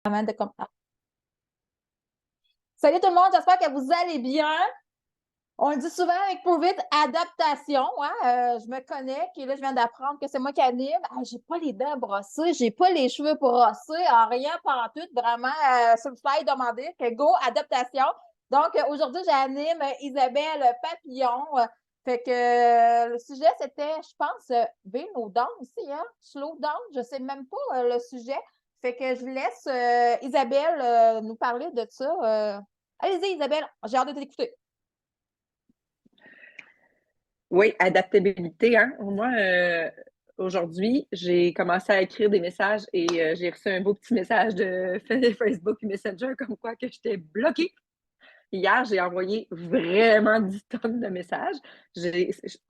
Salut tout le monde, j'espère que vous allez bien. On le dit souvent avec COVID, adaptation. Hein? Je me connecte et là, je viens d'apprendre que c'est moi qui anime. Ah, j'ai pas les dents brossées, j'ai pas les cheveux brossés, rien tout, vraiment sur le fly demandé que go, adaptation. Donc, aujourd'hui, j'anime Isabelle Papillon. Fait que le sujet, c'était, je pense, Vélo down aussi, hein? Slow down, je sais même pas le sujet. Fait que je vous laisse Isabelle nous parler de ça. Allez-y, Isabelle, j'ai hâte de t'écouter. Oui, adaptabilité, hein. Moi, aujourd'hui, j'ai commencé à écrire des messages et j'ai reçu un beau petit message de Facebook Messenger comme quoi que j'étais bloquée. Hier, j'ai envoyé vraiment 10 tonnes de messages.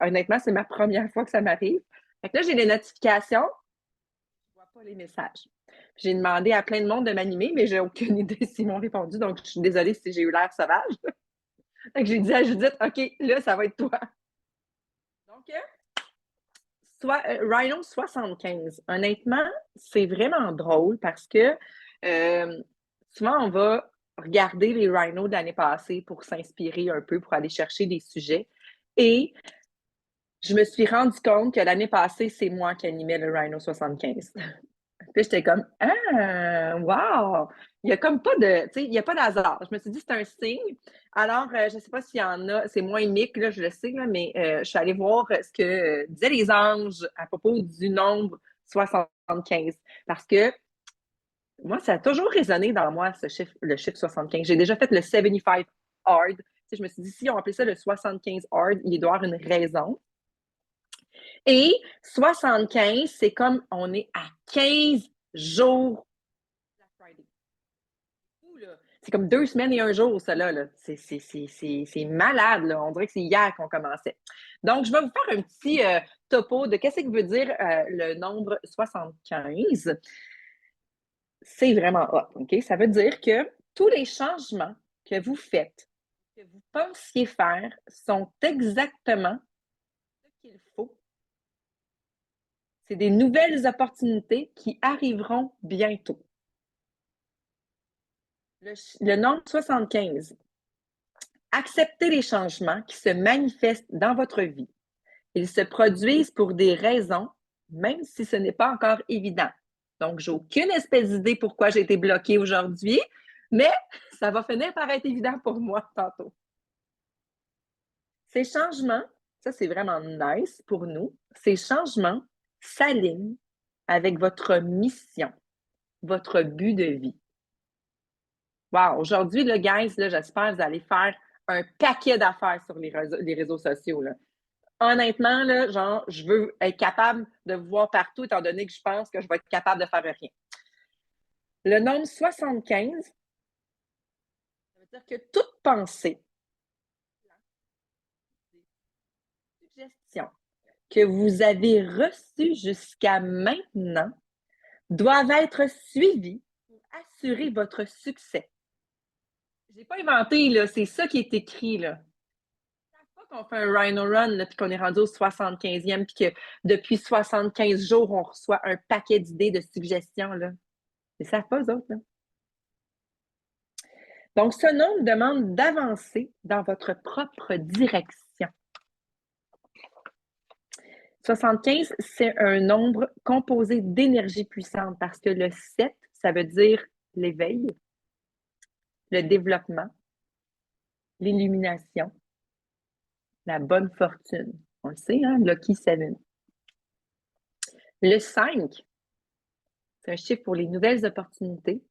Honnêtement, c'est ma première fois que ça m'arrive. Fait que là, j'ai les notifications, je vois pas les messages. J'ai demandé à plein de monde de m'animer, mais j'ai aucune idée s'ils m'ont répondu, donc je suis désolée si j'ai eu l'air sauvage. Fait que j'ai dit à Judith, OK, là, ça va être toi. Donc, Rhino 75. Honnêtement, c'est vraiment drôle parce que souvent, on va regarder les rhinos de l'année passée pour s'inspirer un peu, pour aller chercher des sujets. Et je me suis rendu compte que l'année passée, c'est moi qui animais le Rhino 75. Puis j'étais comme, ah, wow! Il n'y a comme pas de, tu sais, il n'y a pas d'hasard. Je me suis dit, c'est un signe. Alors, je ne sais pas s'il y en a, c'est moins mic, là, je le sais, là, mais je suis allée voir ce que disaient les anges à propos du nombre 75. Parce que moi, ça a toujours résonné dans moi, ce chiffre, le chiffre 75. J'ai déjà fait le 75 hard. Tu sais, je me suis dit, si on appelait ça le 75 hard, il doit y avoir une raison. Et 75, c'est comme on est à 15 jours Black Friday. C'est comme 2 semaines et un jour, ça là. C'est malade, là. On dirait que c'est hier qu'on commençait. Donc, je vais vous faire un petit topo de qu'est-ce que veut dire le nombre 75. C'est vraiment hot, OK? Ça veut dire que tous les changements que vous faites, que vous pensiez faire, sont exactement ce qu'il faut. C'est des nouvelles opportunités qui arriveront bientôt. Le nombre 75. Acceptez les changements qui se manifestent dans votre vie. Ils se produisent pour des raisons, même si ce n'est pas encore évident. Donc, j'ai aucune espèce d'idée pourquoi j'ai été bloquée aujourd'hui, mais ça va finir par être évident pour moi tantôt. Ces changements, ça c'est vraiment nice pour nous, ces changements s'alignent avec votre mission, votre but de vie. Wow, aujourd'hui, le guys, là, j'espère que vous allez faire un paquet d'affaires sur les réseaux sociaux. Là. Honnêtement, là, genre, je veux être capable de vous voir partout, étant donné que je pense que je vais être capable de faire rien. Le nombre 75, ça veut dire que toute pensée, suggestion que vous avez reçue jusqu'à maintenant doivent être suivies pour assurer votre succès. Je n'ai pas inventé, là, c'est ça qui est écrit. Là. Pas qu'on fait un Rhino Run, puis qu'on est rendu au 75e, puis que depuis 75 jours, on reçoit un paquet d'idées, de suggestions. Là. Ils ne savent pas, eux autres. Là. Donc, ce nombre demande d'avancer dans votre propre direction. 75, c'est un nombre composé d'énergie puissante parce que le 7, ça veut dire l'éveil, le développement, l'illumination, la bonne fortune. On le sait, hein? Lucky 7. Le 5, c'est un chiffre pour les nouvelles opportunités,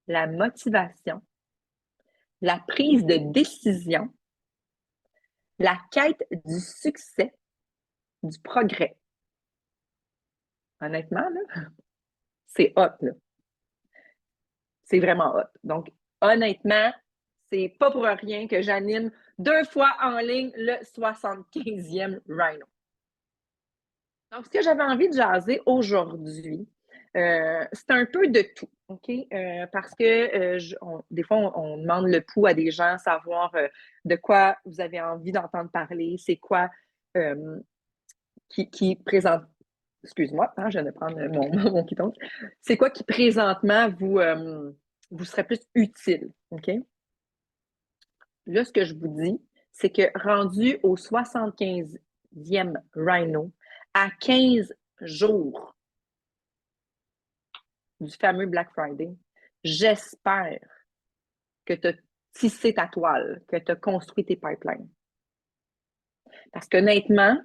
la motivation, la prise de décision, la quête du succès, du progrès. Honnêtement, là, c'est hot, là. C'est vraiment hot. Donc, honnêtement, c'est pas pour rien que j'anime 2 fois en ligne le 75e Rhino. Donc, ce que j'avais envie de jaser aujourd'hui, c'est un peu de tout, OK? Parce que des fois, on demande le pouls à des gens, savoir de quoi vous avez envie d'entendre parler, c'est quoi qui présente excuse-moi, hein, je viens de prendre mon quittance. C'est quoi qui présentement vous serait plus utile, OK? Là, ce que je vous dis, c'est que rendu au 75e Rhino, à 15 jours du fameux Black Friday, j'espère que tu as tissé ta toile, que tu as construit tes pipelines. Parce qu'honnêtement,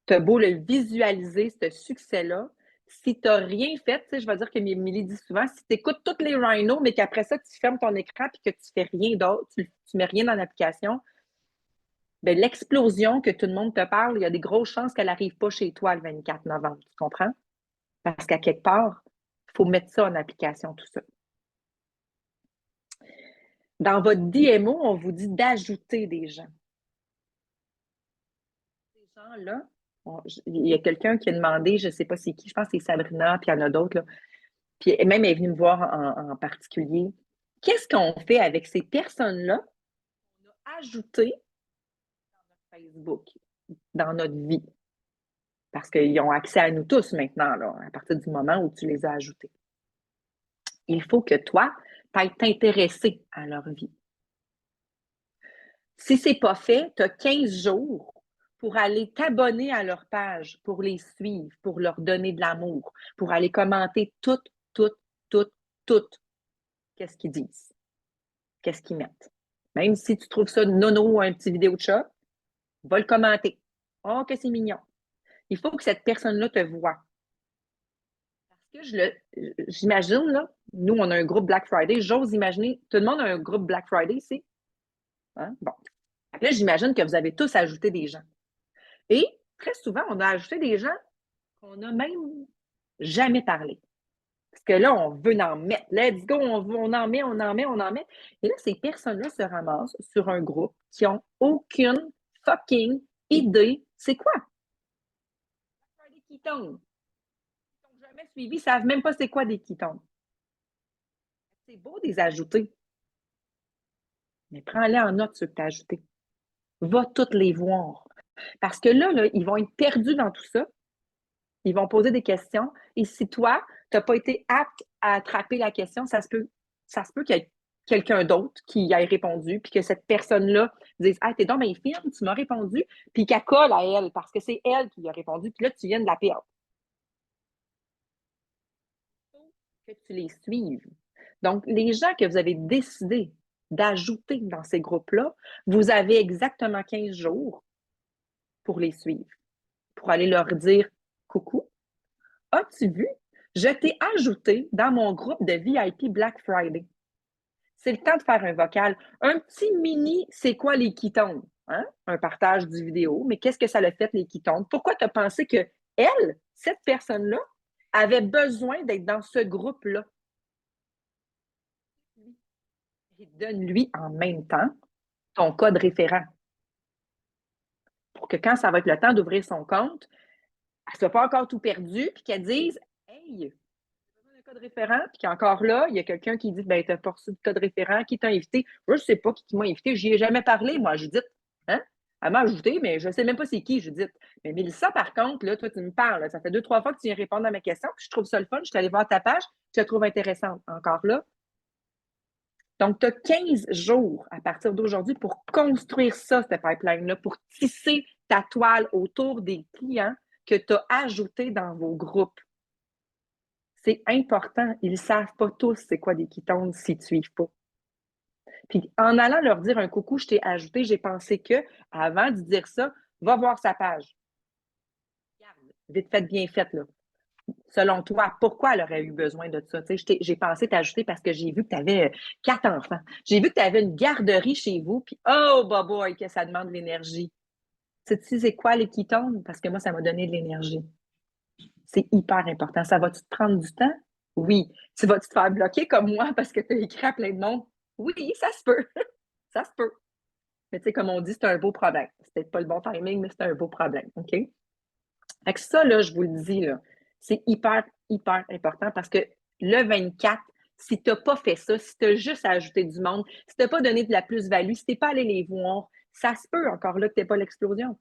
tu as beau le visualiser, ce succès-là, si tu n'as rien fait, je vais dire que Émilie dit souvent, si tu écoutes tous les rhinos, mais qu'après ça, tu fermes ton écran et que tu fais rien d'autre, tu mets rien dans l'application, ben, l'explosion que tout le monde te parle, il y a des grosses chances qu'elle n'arrive pas chez toi le 24 novembre. Tu comprends? Parce qu'à quelque part, il faut mettre ça en application, tout ça. Dans votre DMO, on vous dit d'ajouter des gens. Ces gens-là, il y a quelqu'un qui a demandé, je ne sais pas c'est qui, je pense que c'est Sabrina, puis il y en a d'autres, là. Puis même elle est venue me voir en particulier. Qu'est-ce qu'on fait avec ces personnes-là qu'on a ajoutées dans notre Facebook, dans notre vie? Parce qu'ils ont accès à nous tous maintenant, là, à partir du moment où tu les as ajoutés. Il faut que toi, tu ailles t'intéresser à leur vie. Si ce n'est pas fait, tu as 15 jours pour aller t'abonner à leur page, pour les suivre, pour leur donner de l'amour, pour aller commenter tout, qu'est-ce qu'ils disent, qu'est-ce qu'ils mettent. Même si tu trouves ça nono ou un petit vidéo de chat, va le commenter. Oh, que c'est mignon. Il faut que cette personne-là te voie. Parce que j'imagine, là, nous, on a un groupe Black Friday. J'ose imaginer, tout le monde a un groupe Black Friday ici. Hein? Bon. Là, j'imagine que vous avez tous ajouté des gens. Et très souvent, on a ajouté des gens qu'on n'a même jamais parlé. Parce que là, on veut en mettre. Let's go, on en met, on en met, on en met. Et là, ces personnes-là se ramassent sur un groupe qui n'ont aucune fucking idée. C'est quoi? Des ketones. Ils n'ont jamais suivi, ils ne savent même pas c'est quoi des ketones. C'est beau de les ajouter. Mais prends-les en note, ceux que tu as ajoutés. Va toutes les voir. Parce que là, ils vont être perdus dans tout ça. Ils vont poser des questions. Et si toi, tu n'as pas été apte à attraper la question, ça se peut qu'il y ait quelqu'un d'autre qui y ait répondu, puis que cette personne-là dise Ah, t'es donc bien fine, tu m'as répondu, puis qu'elle colle à elle, parce que c'est elle qui a répondu, puis là, tu viens de la perdre. Il faut que tu les suives. Donc, les gens que vous avez décidé d'ajouter dans ces groupes-là, vous avez exactement 15 jours pour les suivre, pour aller leur dire Coucou, as-tu vu? Je t'ai ajouté dans mon groupe de VIP Black Friday. C'est le temps de faire un vocal. Un petit mini, c'est quoi les ketones? Hein? Un partage du vidéo, mais qu'est-ce que ça a fait, les ketones? Pourquoi tu as pensé que elle, cette personne-là, avait besoin d'être dans ce groupe-là? Et donne-lui en même temps ton code référent. Pour que quand ça va être le temps d'ouvrir son compte, elle ne soit pas encore tout perdue, puis qu'elle dise Hey, un code référent, puis qu'encore là, il y a quelqu'un qui dit ben, tu n'as pas reçu de code référent, qui t'a invité. Moi, je ne sais pas qui m'a invité, j'y ai jamais parlé, moi, Judith. Hein? Elle m'a ajouté, mais je ne sais même pas c'est qui, Judith. Mais Mélissa, par contre, là, toi, tu me parles. Là, ça fait 2, 3 fois que tu viens répondre à ma question, puis je trouve ça le fun. Je suis allée voir ta page, je la trouve intéressante. Encore là. Donc, tu as 15 jours à partir d'aujourd'hui pour construire ça, cette pipeline-là, pour tisser ta toile autour des clients que tu as ajoutés dans vos groupes. C'est important. Ils ne savent pas tous c'est quoi des ketones s'ils ne te suivent pas. Puis en allant leur dire un coucou, je t'ai ajouté, j'ai pensé que, avant de dire ça, va voir sa page. Regarde, vite fait, bien fait, là. Selon toi, pourquoi elle aurait eu besoin de ça? J'ai pensé t'ajouter parce que j'ai vu que tu avais 4 enfants. J'ai vu que tu avais une garderie chez vous, puis oh, boy, que ça demande de l'énergie. Sais-tu c'est quoi les ketones? Parce que moi, ça m'a donné de l'énergie. C'est hyper important. Ça va-tu te prendre du temps? Oui. Tu vas-tu te faire bloquer comme moi parce que tu as écrit à plein de monde? Oui, ça se peut. Ça se peut. Mais tu sais, comme on dit, c'est un beau problème. C'est peut-être pas le bon timing, mais c'est un beau problème. OK? Fait que ça, là, je vous le dis, là, c'est hyper, hyper important parce que le 24, si tu n'as pas fait ça, si tu as juste ajouté du monde, si tu n'as pas donné de la plus-value, si tu n'es pas allé les voir, ça se peut encore là que tu n'aies pas l'explosion.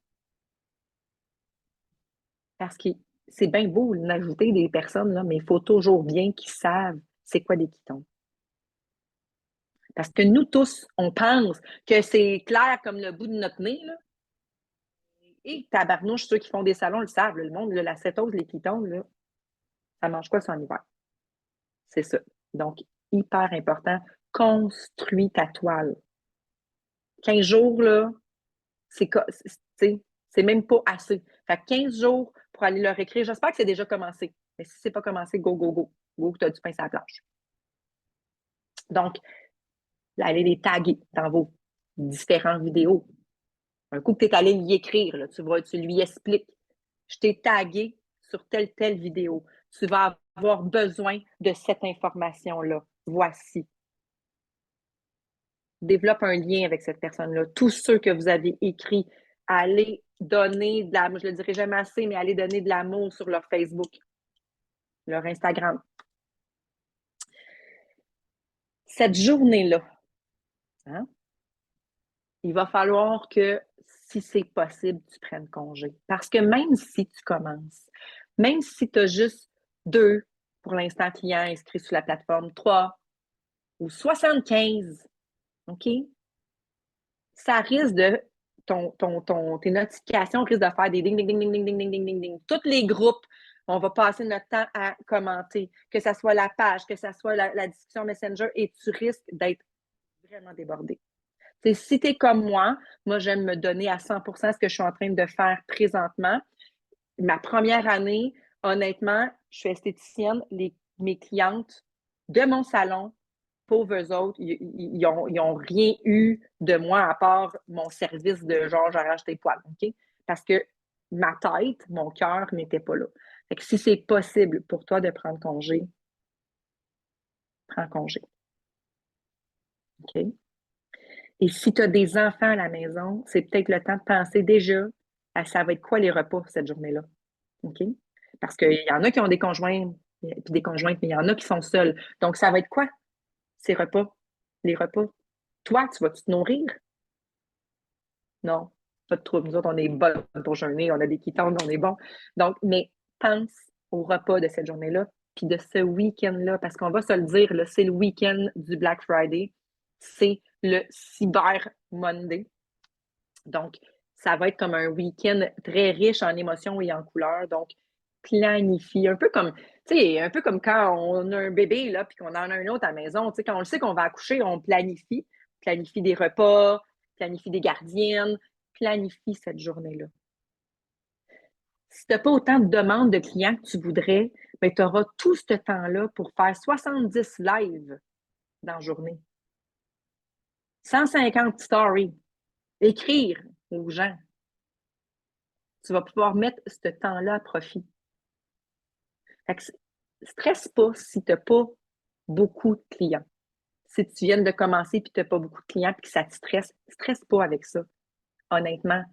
Parce qu'ils c'est bien beau d'ajouter des personnes, là, mais il faut toujours bien qu'ils savent c'est quoi des ketons. Parce que nous tous, on pense que c'est clair comme le bout de notre nez, là. Et tabarnouche, ceux qui font des salons le savent, là, le monde, là, la cétose, les ketones, là, ça mange quoi ça en hiver? C'est ça. Donc, hyper important, construis ta toile. 15 jours, là, c'est même pas assez. Fait que 15 jours pour aller leur écrire. J'espère que c'est déjà commencé. Mais si c'est pas commencé, go, go, go. Go, tu as du pain sur la planche. Donc, allez les taguer dans vos différentes vidéos. Un coup que tu es allé y écrire, là, tu lui expliques. Je t'ai tagué sur telle vidéo. Tu vas avoir besoin de cette information-là. Voici. Développe un lien avec cette personne-là. Tous ceux que vous avez écrits, allez donner de l'amour, je le dirai jamais assez, mais allez donner de l'amour sur leur Facebook, leur Instagram. Cette journée-là, hein, il va falloir que, si c'est possible, tu prennes congé. Parce que même si tu commences, même si tu as juste 2, pour l'instant, clients inscrits sur la plateforme, 3 ou 75, OK? Ça risque de, tes notifications risquent de faire des ding, ding, ding, ding, ding, ding, ding, ding, ding, ding. Tous les groupes, on va passer notre temps à commenter, que ce soit la page, que ce soit la discussion Messenger, et tu risques d'être vraiment débordé. T'sais, si tu es comme moi, j'aime me donner à 100% ce que je suis en train de faire présentement. Ma première année, honnêtement, je suis esthéticienne, mes clientes de mon salon, pauvres eux autres, ils ont rien eu de moi à part mon service de genre, j'arrache tes poils, OK? Parce que ma tête, mon cœur n'était pas là. Fait que si c'est possible pour toi de prendre congé, prends congé. OK? Et si tu as des enfants à la maison, c'est peut-être le temps de penser déjà à ça va être quoi les repas cette journée-là. OK? Parce qu'il y en a qui ont des conjoints, puis des conjointes, mais il y en a qui sont seuls. Donc, ça va être quoi ces repas? Les repas. Toi, tu vas-tu te nourrir? Non, pas de trouble. Nous autres, on est bonnes pour jeûner, on a des quitances, on est bons. Donc, mais pense au repas de cette journée-là, puis de ce week-end-là, parce qu'on va se le dire, là, c'est le week-end du Black Friday, c'est le Cyber Monday. Donc, ça va être comme un week-end très riche en émotions et en couleurs. Donc, planifie, un peu comme, tu sais, un peu comme quand on a un bébé, là, puis qu'on en a un autre à la maison. Tu sais, quand on le sait qu'on va accoucher, on planifie des repas, planifie des gardiennes, planifie cette journée-là. Si tu n'as pas autant de demandes de clients que tu voudrais, ben, tu auras tout ce temps-là pour faire 70 lives dans la journée. 150 stories. Écrire aux gens. Tu vas pouvoir mettre ce temps-là à profit. Fait que stresse pas si tu n'as pas beaucoup de clients. Si tu viens de commencer et tu n'as pas beaucoup de clients et que ça te stresse pas avec ça, honnêtement.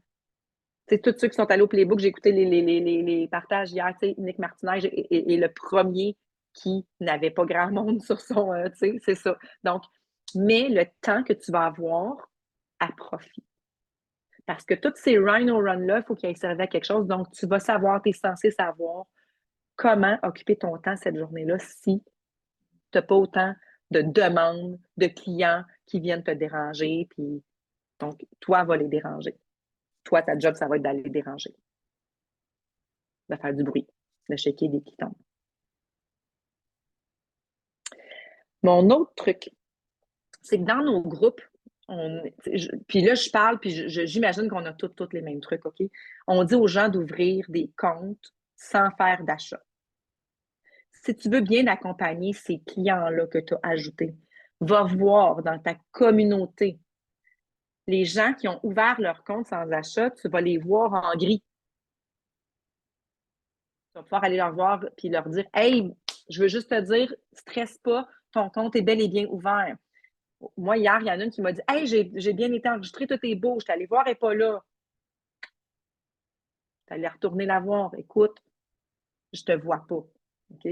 C'est tous ceux qui sont allés au Playbook, j'ai écouté les partages hier, Nick Martinez est le premier qui n'avait pas grand monde sur son, c'est ça. Donc, mets le temps que tu vas avoir à profit. Parce que toutes ces Rhino Run-là, il faut qu'ils aient servi à quelque chose. Donc, tu vas savoir, tu es censé savoir comment occuper ton temps cette journée-là si tu n'as pas autant de demandes de clients qui viennent te déranger. Puis, donc, toi, va les déranger. Toi, ta job, ça va être d'aller les déranger, de faire du bruit, de shaker des pitons. Mon autre truc, c'est que dans nos groupes, puis là, je parle, puis j'imagine qu'on a tous les mêmes trucs, OK? On dit aux gens d'ouvrir des comptes sans faire d'achat. Si tu veux bien accompagner ces clients-là que tu as ajoutés, va voir dans ta communauté les gens qui ont ouvert leur compte sans achat, tu vas les voir en gris. Tu vas pouvoir aller leur voir et leur dire Hey, je veux juste te dire, stresse pas, ton compte est bel et bien ouvert. Moi, hier, il y en a une qui m'a dit Hey, j'ai bien été enregistré, tout est beau, je suis allée voir, elle n'est pas là. Tu allée retourner la voir. Écoute, je ne te vois pas. OK?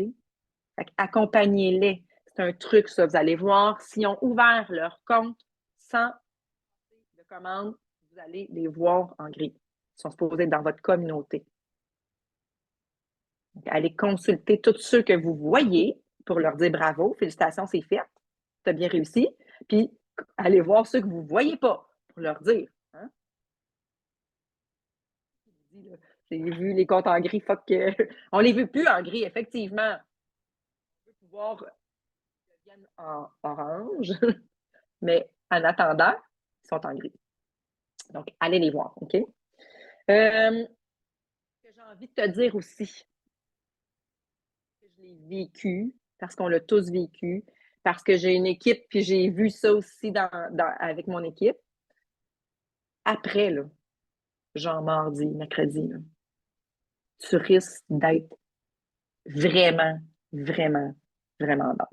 Accompagnez-les. C'est un truc, ça. Vous allez voir, s'ils ont ouvert leur compte sans de commande, vous allez les voir en gris. Ils sont supposés être dans votre communauté. Allez consulter tous ceux que vous voyez pour leur dire bravo, félicitations, c'est fait, tu as bien réussi. Puis allez voir ceux que vous ne voyez pas pour leur dire. Hein? J'ai vu les comptes en gris, fuck. On les veut plus en gris, effectivement. On veut pouvoir deviennent en orange, mais en attendant, ils sont en gris. Donc, allez les voir, OK? Ce que j'ai envie de te dire aussi, que je l'ai vécu, parce qu'on l'a tous vécu, parce que j'ai une équipe, puis j'ai vu ça aussi avec mon équipe. Après, là, genre mardi, mercredi, là, tu risques d'être vraiment, vraiment, vraiment dans,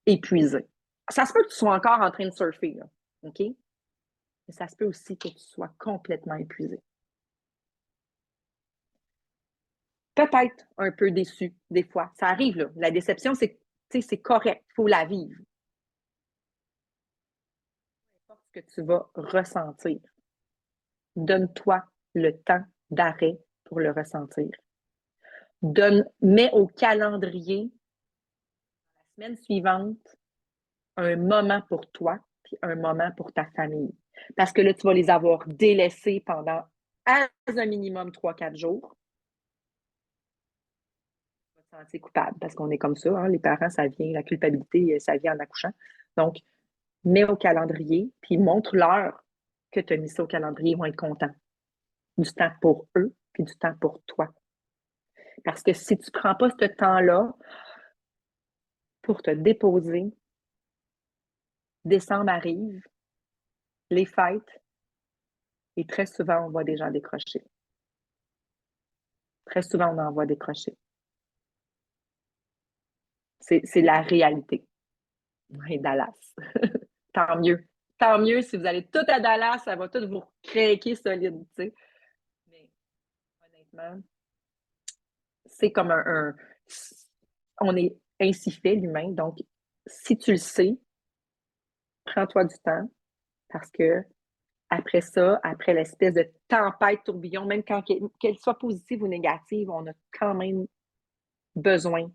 épuisé. Ça se peut que tu sois encore en train de surfer, là, OK? Mais ça se peut aussi que tu sois complètement épuisé. Peut-être un peu déçu, des fois. Ça arrive, là. La déception, c'est correct. Il faut la vivre. Peu importe ce que tu vas ressentir, donne-toi le temps d'arrêt pour le ressentir. Mets au calendrier la semaine suivante un moment pour toi puis un moment pour ta famille. Parce que là, tu vas les avoir délaissés pendant un minimum 3-4 jours. Tu vas te sentir coupable parce qu'on est comme ça. Hein? Les parents, ça vient, la culpabilité, ça vient en accouchant. Donc, mets au calendrier, puis montre-leur que tu as mis ça au calendrier, ils vont être contents. Du temps pour eux, puis du temps pour toi. Parce que si tu ne prends pas ce temps-là pour te déposer, décembre arrive, les fêtes, et très souvent, on voit des gens décrocher. Très souvent, on en voit décrocher. C'est la réalité. Et Dallas. Tant mieux. Tant mieux si vous allez tout à Dallas, ça va tout vous craquer solide, tu sais. Mais honnêtement, c'est comme on est ainsi fait, l'humain. Donc, si tu le sais, prends-toi du temps parce que après ça, après l'espèce de tempête tourbillon, même quand qu'elle soit positive ou négative, on a quand même besoin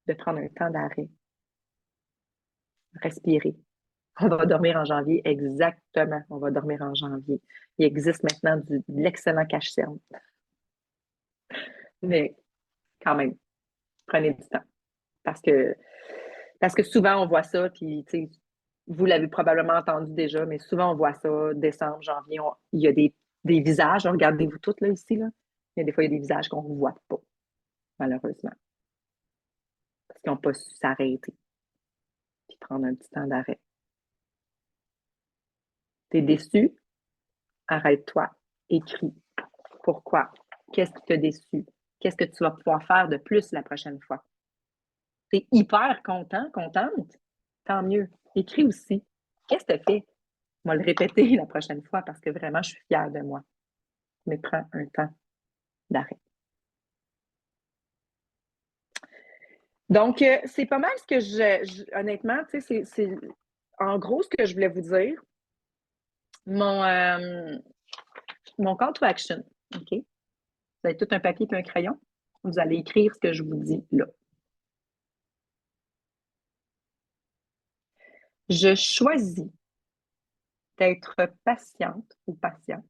de prendre un temps d'arrêt, respirer. On va dormir en janvier, exactement. On va dormir en janvier. Il existe maintenant de l'excellent cache-cerne. Mais quand même, prenez du temps. Parce que, parce que souvent, on voit ça, puis vous l'avez probablement entendu déjà, mais souvent, on voit ça, décembre, janvier, il y a des visages. Regardez-vous toutes là, ici. Là. Il y a des fois, il y a des visages qu'on ne voit pas, malheureusement. Parce qu'ils n'ont pas su s'arrêter puis prendre un petit temps d'arrêt. T'es déçu? Arrête-toi. Écris. Pourquoi? Qu'est-ce qui t'a déçu? Qu'est-ce que tu vas pouvoir faire de plus la prochaine fois? T'es hyper content, contente? Tant mieux. Écris aussi. Qu'est-ce que tu as fait? Je vais le répéter la prochaine fois parce que vraiment, je suis fière de moi. Mais prends un temps d'arrêt. Donc, c'est pas mal ce que honnêtement, tu sais, c'est en gros ce que je voulais vous dire. Mon call to action, OK? Vous avez tout un papier et un crayon. Vous allez écrire ce que je vous dis là. Je choisis d'être patiente ou patient.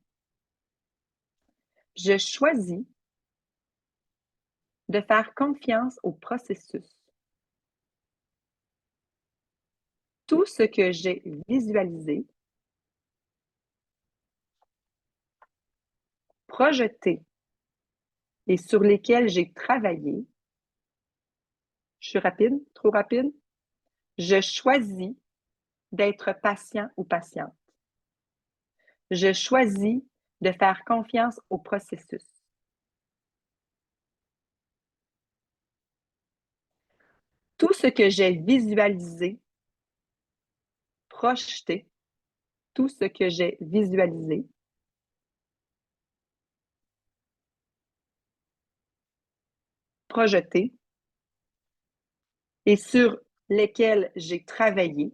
Je choisis de faire confiance au processus. Tout ce que j'ai visualisé, projeté et sur lesquels j'ai travaillé, je suis rapide, trop rapide, je choisis d'être patient ou patiente. Je choisis de faire confiance au processus. Tout ce que j'ai visualisé, projeté, tout ce que j'ai visualisé, projeté et sur lesquels j'ai travaillé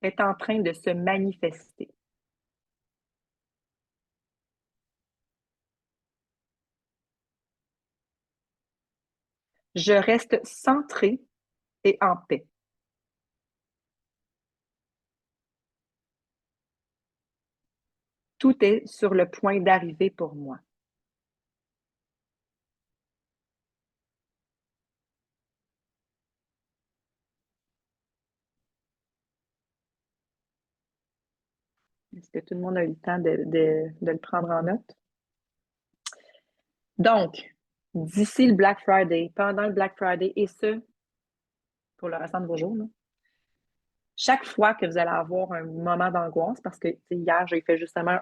est en train de se manifester. Je reste centrée et en paix. Tout est sur le point d'arriver pour moi. Est-ce que tout le monde a eu le temps de le prendre en note? Donc, d'ici le Black Friday, pendant le Black Friday et ce, pour le restant de vos jours, là, chaque fois que vous allez avoir un moment d'angoisse, parce que hier, j'ai fait justement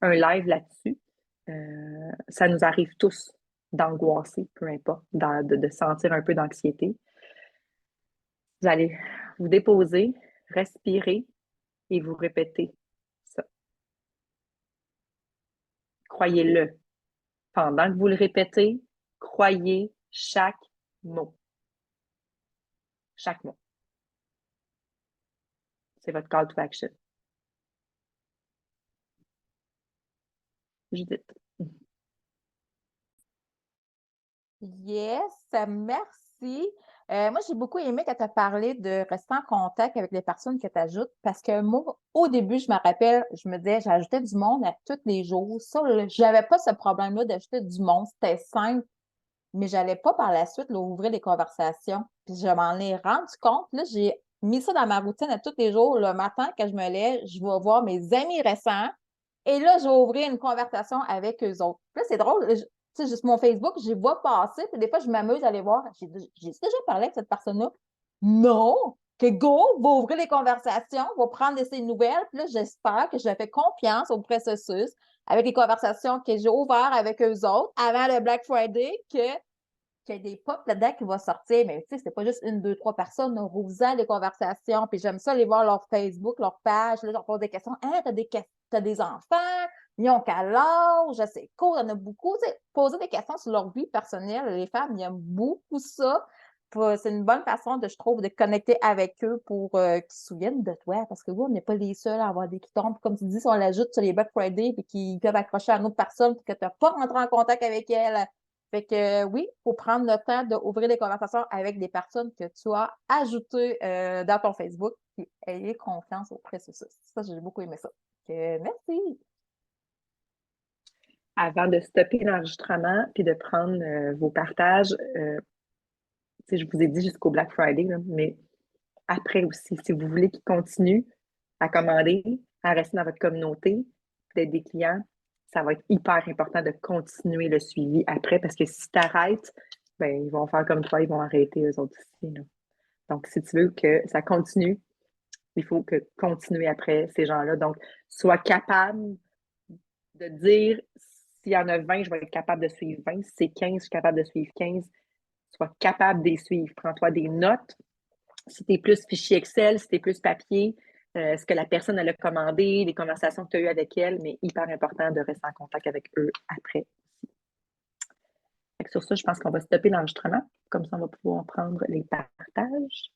un live là-dessus, ça nous arrive tous d'angoisser, peu importe, de sentir un peu d'anxiété. Vous allez vous déposer, respirer et vous répéter ça. Croyez-le. Pendant que vous le répétez, croyez chaque mot. Chaque mot. C'est votre call to action. Judith. Yes, merci. Moi, j'ai beaucoup aimé quand tu as parlé de rester en contact avec les personnes que tu ajoutes parce que moi, au début, je me rappelle, je me disais, j'ajoutais du monde à tous les jours. Ça, je n'avais pas ce problème-là d'ajouter du monde. C'était simple, mais j'allais pas par la suite là, ouvrir les conversations. Puis je m'en ai rendu compte. Là, j'ai mis ça dans ma routine à tous les jours. Le matin, quand je me lève, je vais voir mes amis récents et là, je vais ouvrir une conversation avec eux autres. Puis là, c'est drôle. Tu sais, juste mon Facebook, je les vois passer, puis des fois, je m'amuse à aller voir. J'ai déjà parlé avec cette personne-là? Non! Que go, va ouvrir les conversations, va prendre ses nouvelles, puis là, j'espère que je fais confiance au processus avec les conversations que j'ai ouvertes avec eux autres avant le Black Friday, qu'il y a des pop là-dedans qui vont sortir, mais tu sais, c'est pas juste une, deux, trois personnes, on rouvre des conversations, puis j'aime ça aller voir leur Facebook, leur page, là, je leur pose des questions. Hein, t'as des enfants? Ils ont quel âge? C'est cool, il y en a beaucoup. Tu sais, poser des questions sur leur vie personnelle, les femmes, ils aiment beaucoup ça. C'est une bonne façon, je trouve, de connecter avec eux pour qu'ils se souviennent de toi. Parce que oui, on n'est pas les seuls à avoir des qui tombent. Comme tu dis, si on l'ajoute sur les Black Friday et qu'ils peuvent accrocher à une autre personne et que tu n'as pas rentré en contact avec elle, fait que oui, il faut prendre le temps d'ouvrir des conversations avec des personnes que tu as ajoutées dans ton Facebook et ayez confiance au processus. Ça, j'ai beaucoup aimé ça. Merci. Avant de stopper l'enregistrement puis de prendre vos partages, je vous ai dit jusqu'au Black Friday, là, mais après aussi, si vous voulez qu'ils continuent à commander, à rester dans votre communauté, d'être des clients, ça va être hyper important de continuer le suivi après parce que si tu arrêtes, ben, ils vont faire comme toi, ils vont arrêter eux autres aussi. Là. Donc, si tu veux que ça continue, il faut que continuer après ces gens-là. Donc, sois capable de dire s'il y en a 20, je vais être capable de suivre 20. Si c'est 15, je suis capable de suivre 15. Sois capable de les suivre. Prends-toi des notes. Si tu es plus fichier Excel, si tu es plus papier, ce que la personne elle a commandé, les conversations que tu as eues avec elle, mais hyper important de rester en contact avec eux après. Sur ça, je pense qu'on va stopper l'enregistrement. Comme ça, on va pouvoir prendre les partages.